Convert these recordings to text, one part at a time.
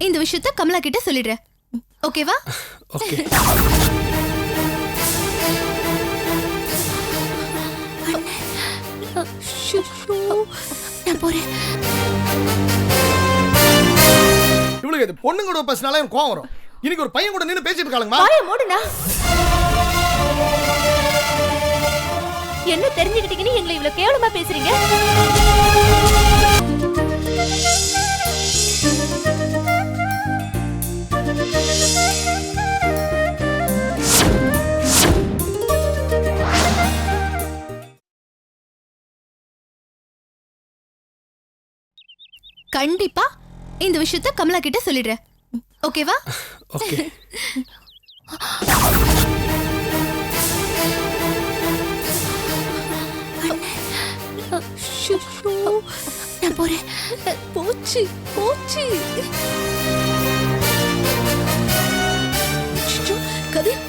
இந்த விஷயத்த கமலா கிட்ட சொல்லிடுறேன். ஓகேவா? ஓகே. நான் போறேன். இவளுக்கு இது பொண்ணு கூட பேசினாலே எனக்கு கோவம் வரும். இன்னைக்கு ஒரு பையன் கூட நின்னு பேசிட்டு இருக்காளுங்கம்மா. வாயை மூடுனா. என்ன தெரிஞ்சுக்கிட்டீங்கன்னு எங்களை இவ்வளவு கேவலமா பேசுறீங்க? கண்டிப்பா இந்த விஷயத்த கமலா கிட்ட சொல்லிடுறேன். ஓகேவா? ஓகே. நான் போறேன். போச்சு போச்சு. கதிர்,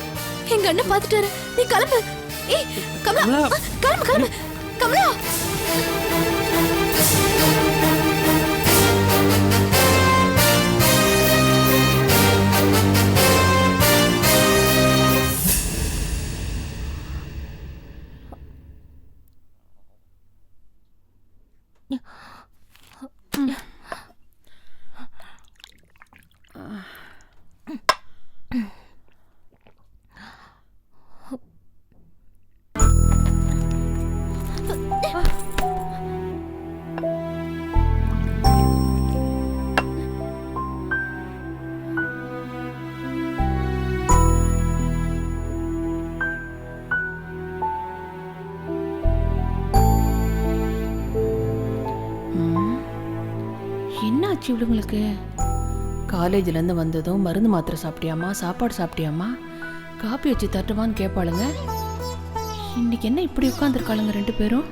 எங்க அண்ணன் பாத்துட்டாரு. நீ கிளம்பு. ஏய் கமலா, கிளம்பு கிளம்பு. கமலா, என்னாச்சு இவளுங்களுக்கு? காலேஜ்லேருந்து வந்ததும் மருந்து மாத்திரை சாப்பிட்டியாம்மா, சாப்பாடு சாப்பிட்டியாம்மா, காப்பி வச்சு தட்டுவான்னு கேட்பாளுங்க. இன்னைக்கு என்ன இப்படி உட்காந்துருக்காளுங்க ரெண்டு பேரும்?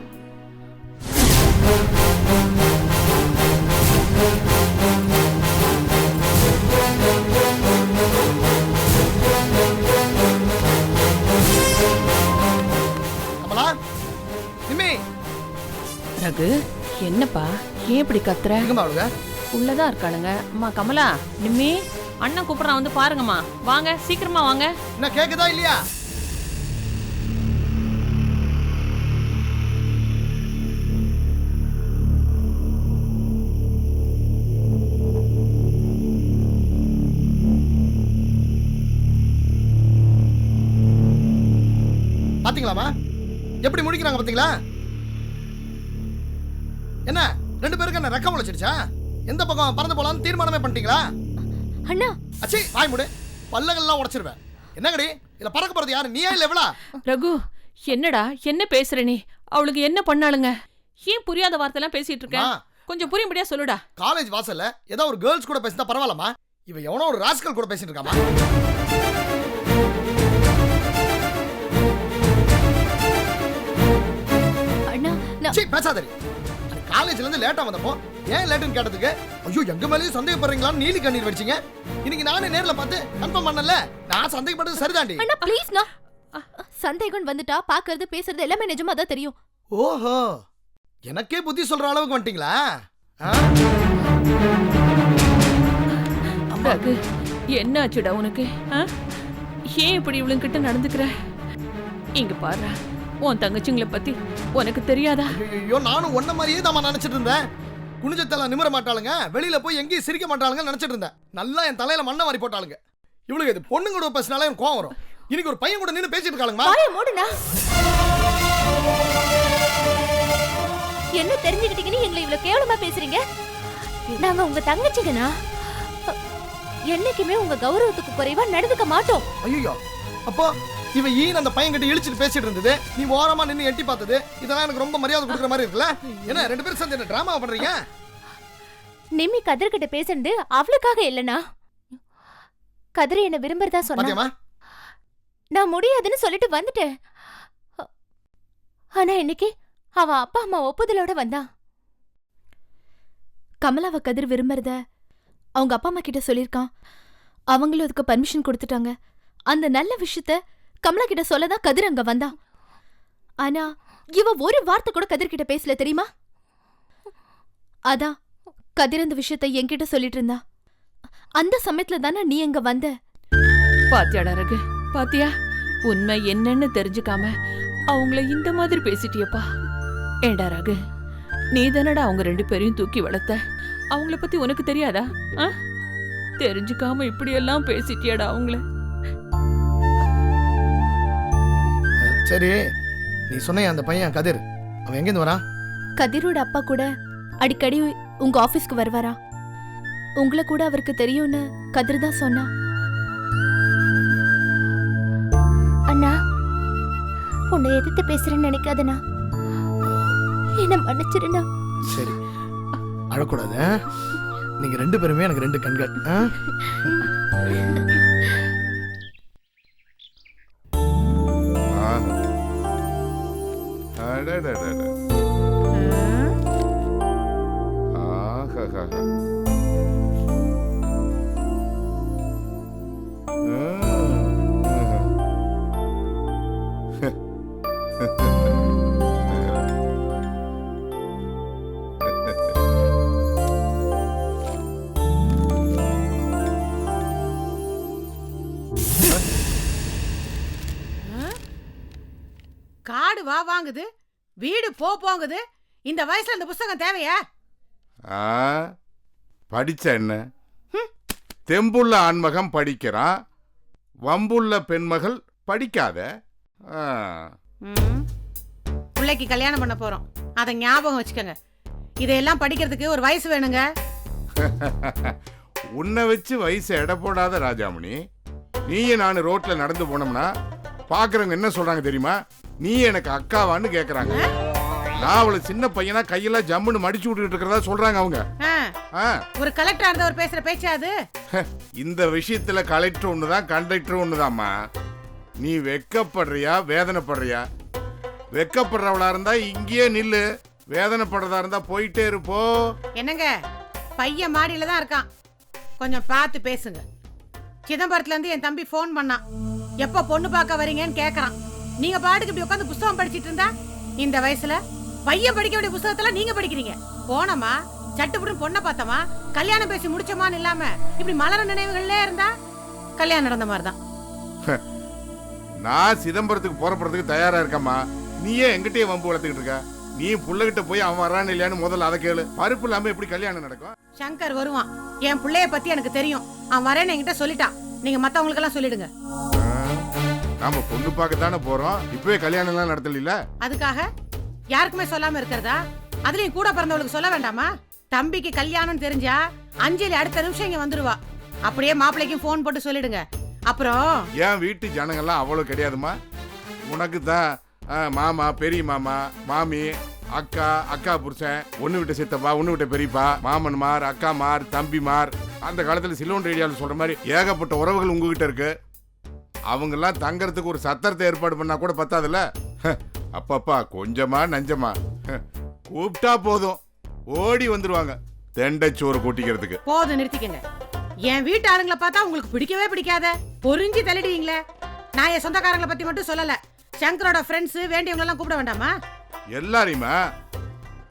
கமலா, நிம்மி, ரகு, என்னப்பா ஏன் இப்படி கத்துற? எங்கம்மா அவளுங்க? உள்ளதான் இருக்காளுங்க. அம்மா கமலா, நிம்மி, அண்ணன் கூப்பிட்றான், வந்து பாருங்கம்மா. வாங்க, சீக்கிரமா வாங்க. என்ன கேக்குதா இல்லையா? பாத்தீங்களாமா எப்படி முடிக்கிறாங்க? பாத்தீங்களா? என்ன ரெண்டு பேருக்கு என்ன ரெக்கம் முளைச்சிடுச்சா? எந்த பக்கம் பறந்து போலான்னு தீர்மானமே பண்ணிட்டீங்களா? அண்ணா. அச்சி, வாய் மூடு. பல்லகள்லாம் உடைச்சிருவேன். என்னங்கடி இதுல பறக்க போறது யாரு? நீயா இல்ல எவ்வளா? ரகு, என்னடா என்ன பேசுற நீ? அவளுக்கு என்ன பண்ணாளுங்க? ஏன் புரியாத வார்த்தைலாம் பேசிட்டு இருக்க? கொஞ்சம் புரியும்படியா சொல்லுடா. காலேஜ் வாசல்ல ஏதோ ஒரு கேர்ள்ஸ் கூட பேசினா பரவாயில்லமா, இவ எவனோ ஒரு ராஸ்கல் கூட பேசிட்டு இருக்காமா. அண்ணா, சீ, பேசாதடி. காலேஜ்ல இருந்து லேட்டா வந்தப்போ ஏன் லேட்டுன்னு கேட்டதுக்கு ஐயோ எங்க மேலேயும் சந்தேகப்படுறீங்களான்னு நீலி கண்ணீர் வடிச்சிங்க. இன்னைக்கு நானே நேர்ல பார்த்து கன்ஃபார்ம் பண்ணல. நான் சந்தேகப்பட்டது சரிதாண்டி. அண்ணா ப்ளீஸ். நான் சந்தேகம் வந்துட்டா பாக்குறது பேசுறது எல்லாமே நிஜமா தான் தெரியும். ஓஹோ, எனக்கே புத்தி சொல்ற அளவுக்கு வந்துட்டீங்களா? ரகு, என்ன ஆச்சுடா உனக்கு? ஏன் இப்படி இவளுங்க கிட்ட நடந்துக்கிற? இங்க பாரு, உன் தங்கச்சிங்களை பத்தி உனக்கு தெரியாதா? ஐயோ, நானும் ஒன்ன மாதிரியே தான் நினைச்சிட்டு இருந்தேன். குனிஞ்சத்தெல்லாம் நிமிர மாட்டாளுங்க, வெளியில போய் எங்கேயும் சிரிக்க மாட்டாளுங்க நினைச்சிட்டு இருந்தேன். நல்லா என் தலையில மண்ணை வாரி போட்டாளுங்க. இவளுக்கு இது பொண்ணு கூட பேசினாலே எனக்கு கோவம் வரும். இன்னைக்கு ஒரு பையன் கூட நின்னு பேசிட்டு இருக்காளுங்கம்மா. வாயை மூடுனா. என்ன தெரிஞ்சுக்கிட்டீங்கன்னு எங்களை இவ்வளவு கேவலமா பேசுறீங்க? நாங்க உங்க தங்கச்சிங்கண்ணா. என்னைக்குமே உங்க கௌரவத்துக்கு குறைவா நடந்துக்க மாட்டோம். ஐயோ, அப்போ இவ ஈன் அந்த பையன் கிட்ட இழிச்சிட்டு பேசிட்டு இருந்தது, நீ ஓரமா நின்னு எட்டி பார்த்தது, இதெல்லாம் எனக்கு ரொம்ப மரியாதை கொடுக்குற மாதிரி இருக்குல்ல? என்ன ரெண்டு பேரும் சேர்ந்து என்ன டிராமா பண்றீங்க? நிம்மி கதிர் கிட்ட பேசுறது அவளுக்காக இல்லனா, கதிர் என்ன விரும்புறதா சொன்னா. நான் முடியாதுன்னு சொல்லிட்டு வந்துட்டேன். ஆனா இன்னைக்கு அவ அப்பா அம்மா ஒப்புதலோட வந்தா. கமலாவை கதிர் விரும்புறத அவங்க அப்பா அம்மா கிட்ட சொல்லிருக்கான். அவங்களும் அதுக்கு பர்மிஷன் கொடுத்துட்டாங்க. அந்த நல்ல விஷயத்த கமலா கிட்ட சொல்லதான் கதிர் அங்க வந்தா. ஆனா இவ ஒரு வார்த்தை கூட கதிர் கிட்ட பேசல தெரியுமா? அதான் கதிர் அந்த விஷயத்தை என்கிட்ட சொல்லிட்டு இருந்தா. அந்த சமயத்துல தானே நீ எங்க வந்த. பாத்தியாடா ரகு, பாத்தியா உண்மை என்னன்னு தெரிஞ்சுக்காம அவங்கள இந்த மாதிரி பேசிட்டியப்பா. ஏண்டா ரகு, நீ தானடா அவங்க 2 பேரையும் தூக்கி வளர்த்த. அவங்கள பத்தி உனக்கு தெரியாதா? தெரிஞ்சுக்காம இப்படி எல்லாம் பேசிட்டியாடா அவங்கள. சரி, நீ சொன்ன அந்த பையன் கதிர், அவன் எங்கேருந்து வரான்? கதிரோட அப்பா கூட அடிக்கடி உங்க ஆபீஸ்க்கு வருவாரா. உங்களை கூட அவருக்கு தெரியும்னு கதிர் தான் சொன்னா. அண்ணா, உன்னை எதிர்த்து பேசுறேன்னு நினைக்காதண்ணா, என்ன மன்னிச்சிருண்ணா. சரி, அழக்கூடாது. நீங்க 2 பேருமே எனக்கு 2 கண்கள். காடு வா வாங்குது, வீடு போங்குது. இந்த வயசுல இந்த புத்தகம் தேவையா? படிச்ச என்ன? தெம்புள்ள ஆண்மகன் படிக்கிறான், வம்புள்ள பெண்மகள் படிக்காத. பிள்ளைக்கு கல்யாணம் பண்ண போறோம், அதை ஞாபகம் வச்சுக்கோங்க. இதையெல்லாம் படிக்கிறதுக்கு ஒரு வயசு வேணுங்க. உன்னை வச்சு வயசு எடை போடாத ராஜாமணி. நீயும் நானு ரோட்ல நடந்து போனோம்னா பாக்குறவங்க என்ன சொல்றாங்க தெரியுமா? நீ எனக்கு அக்காவான்னு கேக்குறாங்க. நான் அவளை சின்ன பையனா கையெல்லாம் ஜம்முன்னு மடிச்சு விட்டுட்டு இருக்கிறதா சொல்றாங்க அவங்க. ஒரு கலெக்டரா இருந்தவர் பேசுற பேச்சா அது? இந்த விஷயத்துல கலெக்டர் ஒண்ணுதான், கண்டக்டர் ஒண்ணுதாம்மா. நீ வெக்கப்படுறியா வேதனைப்படுறியா? வெக்கப்படுறவளா இருந்தா இங்கேயே நில்லு, வேதனைப்படுறதா இருந்தா போயிட்டே இருப்போ. என்னங்க, பையன் மாடியில தான் இருக்கான், கொஞ்சம் பார்த்து பேசுங்க. சிதம்பரத்துல இருந்து என் தம்பி போன் பண்ணான், எப்ப பொண்ணு பார்க்க வரீங்கன்னு கேக்குறான். நீங்க பாட்டுக்கு இப்படி உட்காந்து புத்தகம் படிச்சிட்டு இருந்தா, இந்த வயசுல பையன் படிக்க வேண்டிய புத்தகத்துல நீங்க படிக்கிறீங்க. போனமா சட்டுப்புட்டு பொண்ணை பார்த்தமா, கல்யாணம் பேசி முடிச்சமான்னு இல்லாம இப்படி மலர நினைவுகள்லே இருந்தா கல்யாணம் நடந்த மாதிரிதான். நான் சிதம்பரத்துக்கு போறதுக்கு தயாரா இருக்கம்மா. நீயே எங்கிட்டே வம்பு வளர்த்துக்கிட்டு இருக்க? நீ புள்ளகிட்ட போய் அவன் வரான்னு இல்லையான்னு முதல்ல அதை கேளு. பருப்பு இல்லாம எப்படி கல்யாணம் நடக்கும்? சங்கர் வருவான், என் பிள்ளைய பத்தி எனக்கு தெரியும், அவன் வரேன்னு என்கிட்ட சொல்லிட்டான். நீங்க மத்தவங்களுக்கு எல்லாம் சொல்லிடுங்க. நாம பொண்ணு பார்க்கத்தானே போறோம், இப்பவே கல்யாணம் எல்லாம் நடத்தல. அதுக்காக யாருக்குமே சொல்லாம இருக்கிறதா? அதுலயும் கூட பிறந்தவளுக்கு சொல்ல வேண்டாமா? தம்பிக்கு கல்யாணம் தெரிஞ்சா அஞ்சலி அடுத்த நிமிஷம் இங்க வந்துருவா. அப்படியே மாப்பிள்ளைக்கும் போன் போட்டு சொல்லிடுங்க. அப்புறம் என் வீட்டு ஜனங்கள்லாம் அவ்வளவு கிடையாதுமா. உனக்கு தான் மாமா, பெரிய மாமா, மாமி, அக்கா, அக்கா புருஷன், ஒண்ணு விட்ட சித்தப்பா, ஒண்ணு விட்ட பெரியப்பா, மாமன்மார், அக்காமார், தம்பிமார். அந்த காலத்துல சிலோன் ரேடியோல சொல்ற மாதிரி ஏகப்பட்ட உறவுகள் உங்ககிட்ட இருக்கு. அவங்க எல்லாம் தங்கறதுக்கு ஒரு சத்திரத்தை ஏற்பாடு பண்ணா கூட பத்தாதுல்ல. அப்பப்பா கொஞ்சமா நஞ்சமா கூப்பிட்டா போதும், ஓடி வந்துருவாங்க தெண்டைச்சோறு கூட்டிக்கிறதுக்கு. போதும், நிறுத்திக்கங்க. என் வீட்டு ஆளுங்களை பார்த்தா உங்களுக்கு பிடிக்கவே பிடிக்காத, பொறிஞ்சி தள்ளிடுவீங்களே. நான் என் சொந்தக்காரங்களை பத்தி மட்டும் சொல்லல, சங்கரோட ஃப்ரெண்ட்ஸ் வேண்டியவங்க எல்லாம் கூப்பிட வேண்டாமா? எல்லாரையுமா?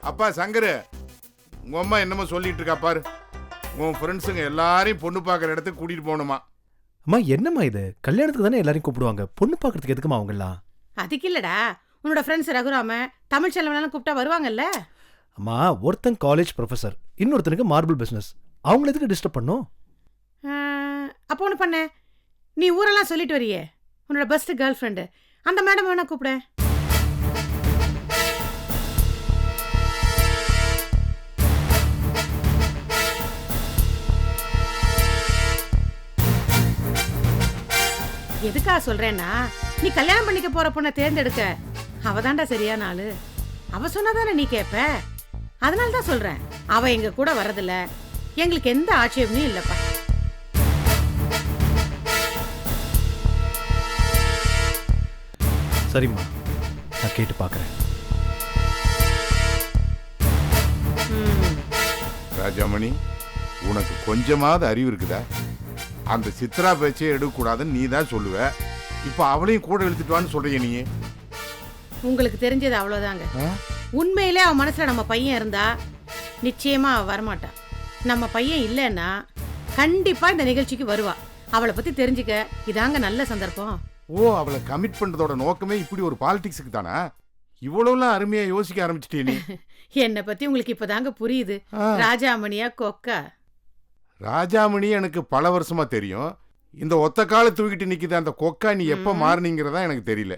அப்பா சங்கரு, உங்க அம்மா என்னமோ சொல்லிட்டு இருக்கா பாரு. உன் ஃப்ரெண்ட்ஸுங்க எல்லாரையும் பொண்ணு பார்க்குற இடத்துக்கு கூட்டிட்டு போகணுமா? அம்மா என்னம்மா இது? கல்யாணத்துக்கு தானே எல்லாரையும் கூப்பிடுவாங்க, பொண்ணு பார்க்கறதுக்கு எதுக்குமா அவங்க எல்லாம்? அதுக்கு இல்லடா, உன்னோட ஃப்ரெண்ட்ஸ் ரகுராம, தமிழ் செல்வன் கூப்பிட்டா வருவாங்கல்ல. அம்மா, ஒருத்தன் காலேஜ் ப்ரொஃபசர், இன்னொருத்தனுக்கு மார்பிள் பிசினஸ், அவங்கள எதுக்கு டிஸ்டர்ப் பண்ணும்? அப்போ ஒன்று பண்ண, நீ ஊரெல்லாம் சொல்லிட்டு வரியே, உன்னோட பெஸ்ட் கேர்ள் ஃப்ரெண்டு அந்த மேடம் வேணா கூப்பிட. எதுக்கா சொல்றேன்னா, நீ கல்யாணம் பண்ணிக்க போற பொண்ணை தேர்ந்தெடுக்க அவதான்டா சரியான ஆளு. அவ சொன்னதானே நீ கேப்ப. அதனால தான் சொல்றேன், அவ எங்க கூட வரதில்ல, எங்களுக்கு எந்த ஆட்சேபமும் இல்லப்பா. சரிம்மா, நான் கேட்டு பார்க்கறேன். ராஜாமணி, உனக்கு கொஞ்சமாவது அறிவு இருக்குதா? அந்த சித்ரா பேச்சே எடுக்கக்கூடாதுன்னு நீ தான் சொல்லுவ. இப்ப அவளையும் கூட இழுத்துட்டுவான்னு சொல்றீங்க நீ. உங்களுக்கு தெரிஞ்சது அவ்வளவுதாங்க. உண்மையிலே அவன் மனசுல நம்ம பையன் இருந்தா நிச்சயமா அவ வரமாட்டா. நம்ம பையன் இல்லைன்னா கண்டிப்பா இந்த நிகழ்ச்சிக்கு வருவா. அவளை பத்தி தெரிஞ்சுக்க இதாங்க நல்ல சந்தர்ப்பம். ஓ, அவளை கமிட் பண்றதோட நோக்கமே இப்படி ஒரு பாலிடிக்ஸுக்கு தானா? இவ்வளவுலாம் அருமையா யோசிக்க ஆரம்பிச்சிட்டே நீ. என்னை பத்தி உங்களுக்கு இப்பதாங்க புரியுது. ஆ. ராஜாமணியா கொக்கா? ராஜாமணி எனக்கு பல வருஷமா தெரியும். இந்த ஒத்த காலை தூக்கிட்டு நிக்குது அந்த கொக்கா நீ எப்ப மாறினீங்கிறதா எனக்கு தெரியல.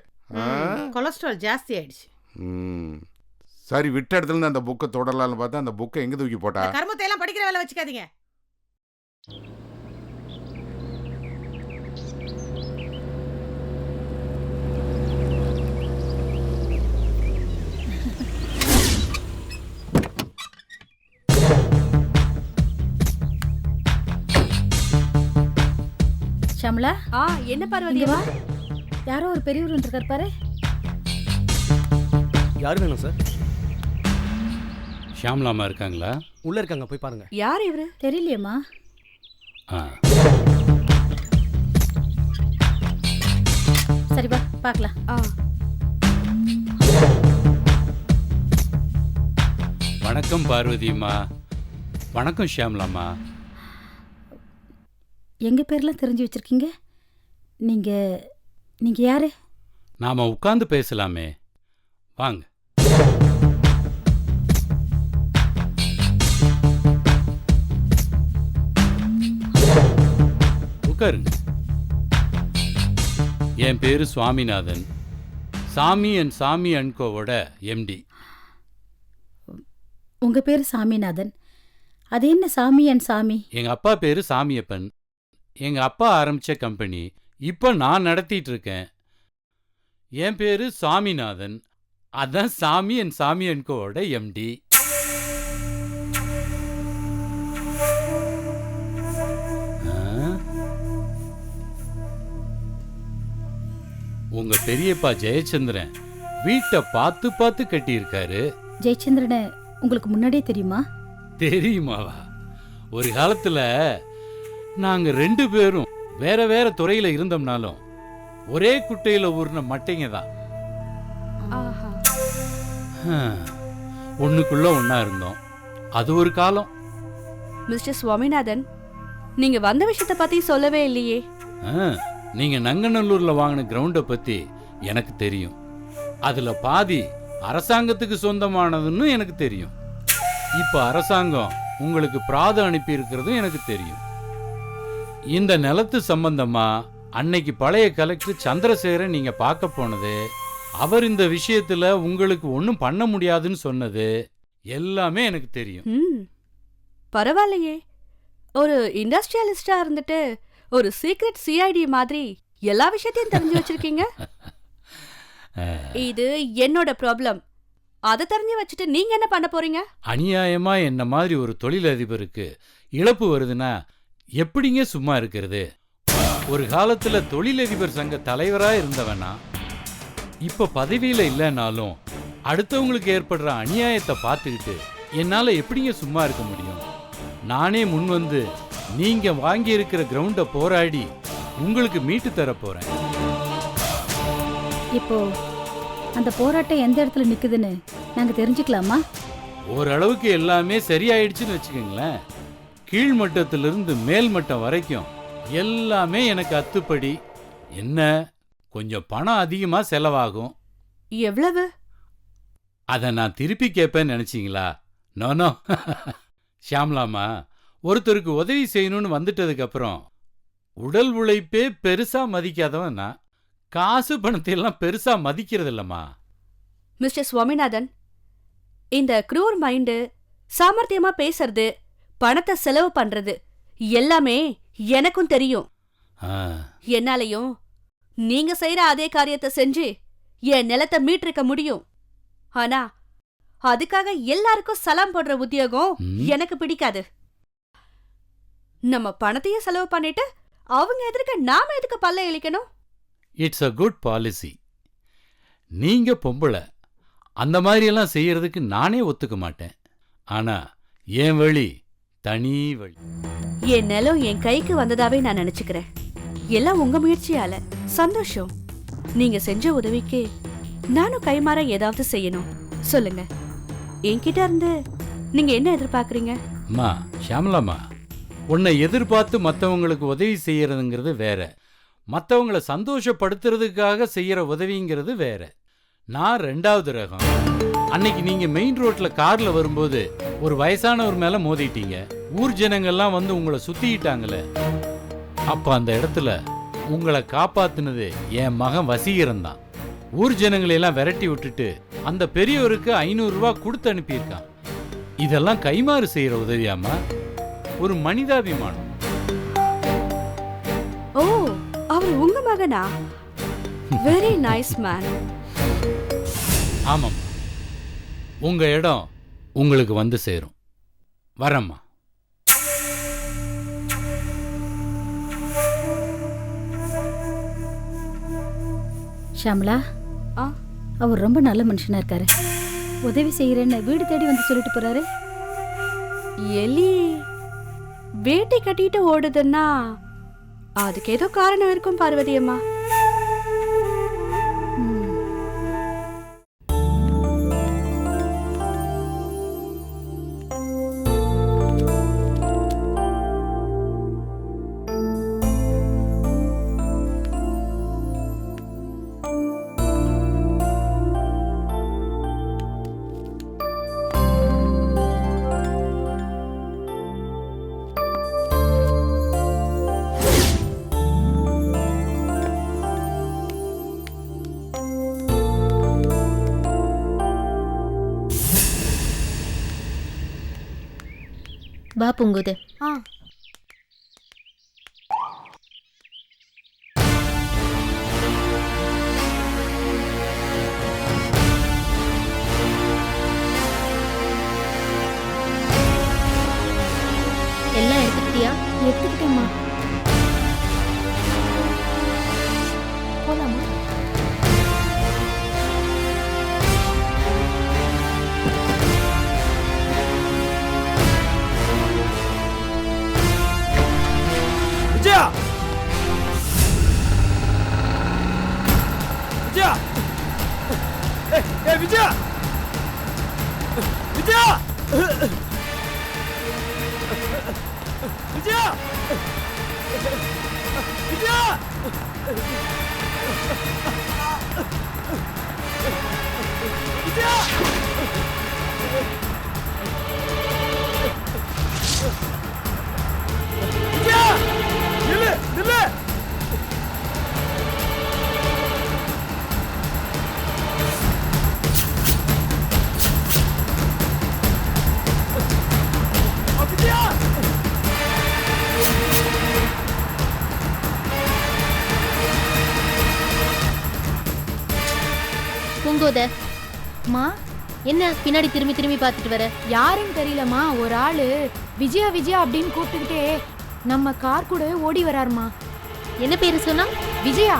கொலஸ்ட்ரால் ஜாஸ்தி ஆயிடுச்சு. சரி, விட்ட இடத்துல இருந்து அந்த புக்கை தொடரலாம்னு பார்த்தா அந்த புக்கை எங்க தூக்கி போட்டா? இந்த கர்மத்தை எல்லாம் படிக்கிற வேலை வச்சுக்காதீங்க. ஷாமலா, என்ன பார்வதி? இங்க வா. யாரோ ஒரு பெரியவர் வந்திருக்காரு பாரு. யார் வேணும் சார்? ஷியாம்லாமா இருக்காங்களா? உள்ள இருக்காங்க, போய் பாருங்க. யார் இவரு? தெரியலையேம்மா. ஆ, சரி வா பார்க்கலாம். வணக்கம் பார்வதிம்மா. வணக்கம் ஷியாம்லாமா. எங்க பேர்லாம் தெரிஞ்சு வச்சிருக்கீங்க? நீங்க நீங்க யாரு? நாம உட்கார்ந்து பேசலாமே, வாங்க. உட்காருங்க. என் பேரு சுவாமிநாதன், சாமி அண்ட் சாமி அன்கோவோட எம்டி. உங்க பேரு சாமிநாதன். அது என்ன சாமி அண்ட் சாமி? எங்க அப்பா பேரு சாமியப்பன். எங்க அப்பா ஆரம்பிச்ச கம்பெனி இப்ப நான் நடத்திட்டு இருக்கேன். என் பேரு சாமிநாதன், அதான் சாமி அண்ட் சாமி அன்கோவோட எம்டி. உங்க பெரியப்பா ஜெயச்சந்திரன் வீட்டை பார்த்து பார்த்து கட்டியிருக்காரு. ஜெயச்சந்திரனை உங்களுக்கு முன்னாடியே தெரியுமா? தெரியுமாவா? ஒரு காலத்துல நாங்க 2 பேரும் வேற வேற துறையில இருந்தோம்னாலும் ஒரே குட்டையில ஊர்ன மட்டைங்க தான். ஒண்ணுக்குள்ள ஒன்னா இருந்தோம். அது ஒரு காலம். மிஸ்டர் சுவாமிநாதன், நீங்க வந்த விஷயத்தை பத்தி சொல்லவே இல்லையே. நீங்க நங்கநல்லூர்ல வாங்கின கிரவுண்டை பத்தி எனக்கு தெரியும். அதுல பாதி அரசாங்கத்துக்கு சொந்தமானதுன்னு எனக்கு தெரியும். இப்ப அரசாங்கம் உங்களுக்கு பிராதம் அனுப்பி இருக்கிறதும் எனக்கு தெரியும். இந்த நிலத்து சம்பந்தமா அன்னைக்கு பழைய கலெக்டர் சந்திரசேகரன் நீங்க பார்க்க போனது, அவர் இந்த விஷயத்துல உங்களுக்கு ஒன்றும் பண்ண முடியாதுன்னு சொன்னது எல்லாமே எனக்கு தெரியும். பரவாயில்லையே, ஒரு இண்டஸ்ட்ரியலிஸ்டா இருந்துட்டு ஒரு சீக்ரெட் சிஐடி மாதிரி எல்லா விஷயத்தையும் தெரிஞ்சு வச்சிருக்கீங்க. இது என்னோட ப்ராப்ளம். அதை தெரிஞ்சு வச்சுட்டு நீங்க என்ன பண்ண போறீங்க? அநியாயமா என்ன மாதிரி ஒரு தொழிலதிபருக்கு இழப்பு வருதுன்னா எப்படிங்க சும்மா இருக்கிறது? ஒரு காலத்துல தொழிலதிபர் சங்க தலைவரா இருந்தவனா இப்ப பதவியில இல்லைனாலும் அடுத்தவங்களுக்கு ஏற்படுற அநியாயத்தை பார்த்துக்கிட்டு என்னால எப்படிங்க சும்மா இருக்க முடியும்? நானே முன் வந்து நீங்க வாங்கி இருக்கிற கிரவுண்ட போராடி உங்களுக்கு மீட்டு தர போறேன். இப்போ அந்த போராட்டம் எந்த இடத்துல நிக்குதுன்னு நாங்க தெரிஞ்சுக்கலாமா? ஓரளவுக்கு எல்லாமே சரியாயிடுச்சுன்னு வச்சுக்கோங்களேன். கீழ்மட்டத்திலிருந்து மேல் மட்டம் வரைக்கும் எல்லாமே எனக்கு அத்துப்படி. என்ன கொஞ்சம் பணம் அதிகமா செலவாகும். எவ்வளவு? அதை நான் திருப்பி கேட்பேன்னு நினைச்சீங்களா? நோனோ. ஷியாம்லாமா, ஒருத்தருக்கு உதவி செய்யணும்னு வந்துட்டதுக்கு அப்புறம் உடல் உழைப்பே பெருசா மதிக்காதவன் நான். காசு பணத்தை எல்லாம் பெருசா மதிக்கிறது இல்லம்மா. மிஸ்டர் சுவாமிநாதன், இந்த க்ரூர் மைண்டு, சாமர்த்தியமா பேசுறது, பணத்தை செலவு பண்றது எல்லாமே எனக்கும் தெரியும். என்னாலையும் நீங்க செய்யற அதே காரியத்தை செஞ்சு என் நிலத்தை மீட்டிருக்க முடியும். ஆனா அதுக்காக எல்லாருக்கும் சலாம் போடுற உத்தியோகம் எனக்கு பிடிக்காது. நம்ம பணத்தையும் செலவு பண்ணிட்டு அவங்க எதிர்க்க நாம எதுக்கு பல்ல இழிக்கணும்? It's a good policy. நீங்க பொம்பளை, அந்த மாதிரியெல்லாம் செய்யறதுக்கு நானே ஒத்துக்க மாட்டேன். ஆனா என் வழி தனி வழி. என் நிலம் என் கைக்கு வந்ததாவே நான் நினைச்சுக்கிறேன். எல்லாம் உங்க முயற்சியால. சந்தோஷம். நீங்க செஞ்ச உதவிக்கு நானும் கைமாற ஏதாவது செய்யணும். சொல்லுங்க, என்கிட்ட இருந்து நீங்க என்ன எதிர்பார்க்கறீங்க? அம்மா ஷியாமலாமா, உன்னை எதிர்பார்த்து மற்றவங்களுக்கு உதவி செய்யறதுங்கிறது வேற, மற்றவங்களை சந்தோஷப்படுத்துறதுக்காக செய்யற உதவிங்கிறது வேற. நான் 2வது ரகம். அன்னைக்கு நீங்க மெயின் ரோட்ல கார்ல வரும்போது ஒரு வயசானவர் மேல மோதிட்டீங்க. ஊர் ஜனங்கள்லாம் வந்து உங்களை சுத்திக்கிட்டாங்களே, அப்ப அந்த இடத்துல உங்களை காப்பாத்துனது என் மகன் வசீகரன் தான். ஊர் ஜனங்களை எல்லாம் விரட்டி விட்டுட்டு அந்த பெரியவருக்கு 500 ரூபாய் கொடுத்து அனுப்பியிருக்கான். இதெல்லாம் கைமாறு செய்யற உதவியாமா? ஒரு மனிதாபிமானம். ஓ, அவர் உங்க மகனா? Very nice man. ஆமாம், உங்க இடம் உங்களுக்கு வந்து சேரும். வரம்மா. ஷாமலா, ஆ, அவர் ரொம்ப நல்ல மனுஷனா இருக்காரு. உதவி செய்யறேன்னு வீடு தேடி வந்து சொல்லிட்டு போறாரு. எலி வேட்டை கட்டிட்டு ஓடுதுன்னா அதுக்கு ஏதோ காரணம் இருக்கும் பார்வதி அம்மா. வா பூங்குது. எல்லாம் எடுத்துக்கிட்டியா? எடுத்துக்கிட்டேம்மா. போலாமா? விஜயா, விஜயா, விஜயா, விஜயா, விஜயா, விஜயா, விஜயா, விஜயா, நில்லு, நில்லு. விஜயா, பூங்குத, மா என்ன பின்னாடி திரும்பி திரும்பி பார்த்துட்டு வர? யாருன்னு தெரியலம்மா, ஒரு ஆளு விஜயா விஜயா அப்படின்னு கூப்பிட்டுக்கிட்டே நம்ம கார் கூடவே ஓடி வராருமா. என்ன பேரு சொன்னா? விஜயா.